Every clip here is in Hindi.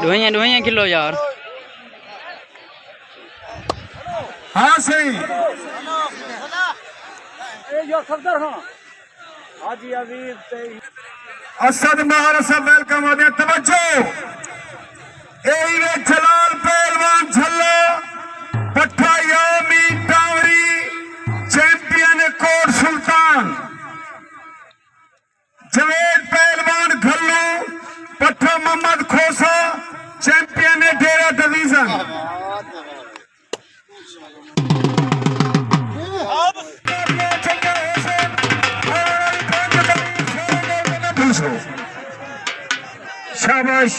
दुआइयां किलो यार। हाँ सही असद महाराज साहब वेलकम हो गया। तवज्जो जलाल पहलवान झल्ला पट्टा यामी टावरी चैंपियन कोट सुल्तान जवेद पहलवान घल्लू पट्टा मोहम्मद खोसा चैंपियन डेरा डिवीजन। शाबाश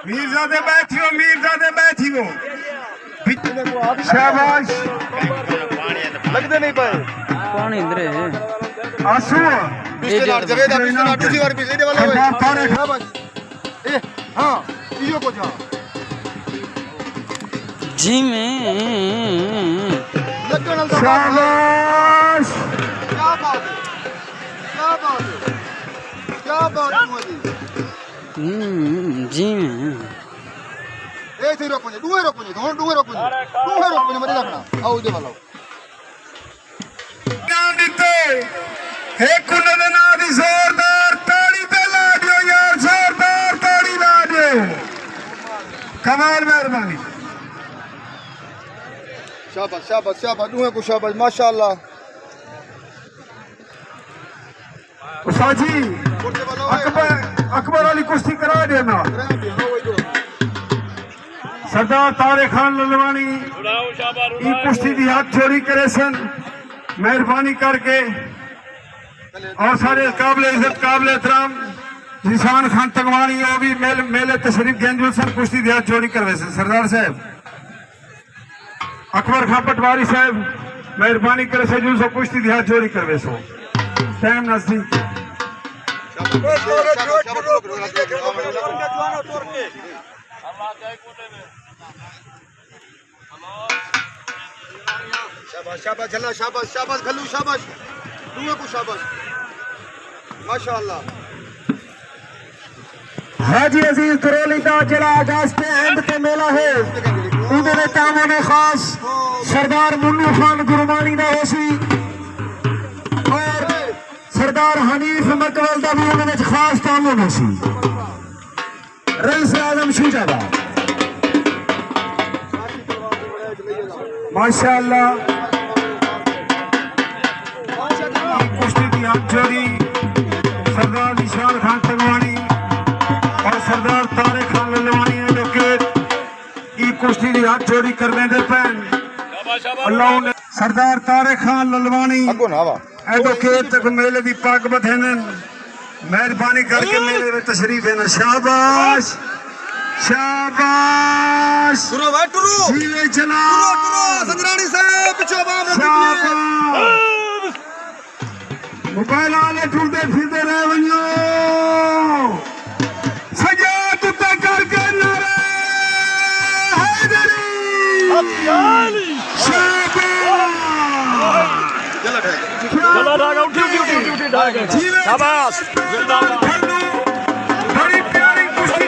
मीरजादे बैठियो शाबाश लगते नहीं पाए पानी इधर है आंसू जवेद दूसरी बार पीछे वाला हाँ इयो को जा जी में शाबाश क्या बात है क्या बात है जी में ए थी रोकने दूए रोकने मत रखना आओ दे वाला नाम दिते हे कुल दे नाम दी जोरदार ताड़ी पे ला दियो यार जोरदार ताड़ी ला दियो कमाल मेहरबानी शाबाश शाबाश शाबाश दूए को शाबाश माशाल्लाह उसाजी अकबर अली कुश्ती करा देना सरदार तारे खान ललवानी ई कुश्ती दी हाथ जोड़ी करे सन मेहरबानी करके और सारे काबिल इज्जत काबिल एहतराम निशान खान तंगवानी वो भी मेले तशरीफ गेंजुल सन कुश्ती दी हाथ जोड़ी करवे सन। सरदार साहब अकबर खान पटवारी साहब मेहरबानी करे से जो सो कुश्ती दी हाथ जोड़ी करवे सो टाइम नजदीक शाबाश शाबाश झल्ला शाबाश शाबाश घल्लू शाबाश दूए को शाबाश माशाल्लाह हाजी अजीज करोली का जिला अगस्त एंड पे मेला है उन्होंने तामोने खास सरदार मुन्नू खान गुरमानी का होसी और सरदार हनीफ मकबल का भी उन्होंने खास तामोन होसी रईस आजम शुजाबाद माशाअल्लाह कुश्ती की हाथ जोड़ी सरदार निशान खान तंगवानी और सरदार तारे खान ललवानी एडवोकेट ई कुश्ती की हाथ जोड़ी करने दे पैन अल्लाह ने सरदार तारे खान ललवानी एडवोकेट तक मेले की पग बधेने मेहरबानी करके मेले में तशरीफ है ना। शाबाश शाबाश जीवे जनाब संजरानी साहब पिछो बाम मोबाइल वाले टूटते फिरते रहे वनो सजा तुते करके नारे हैदरी शाबाश बड़ी प्यारी कुश्ती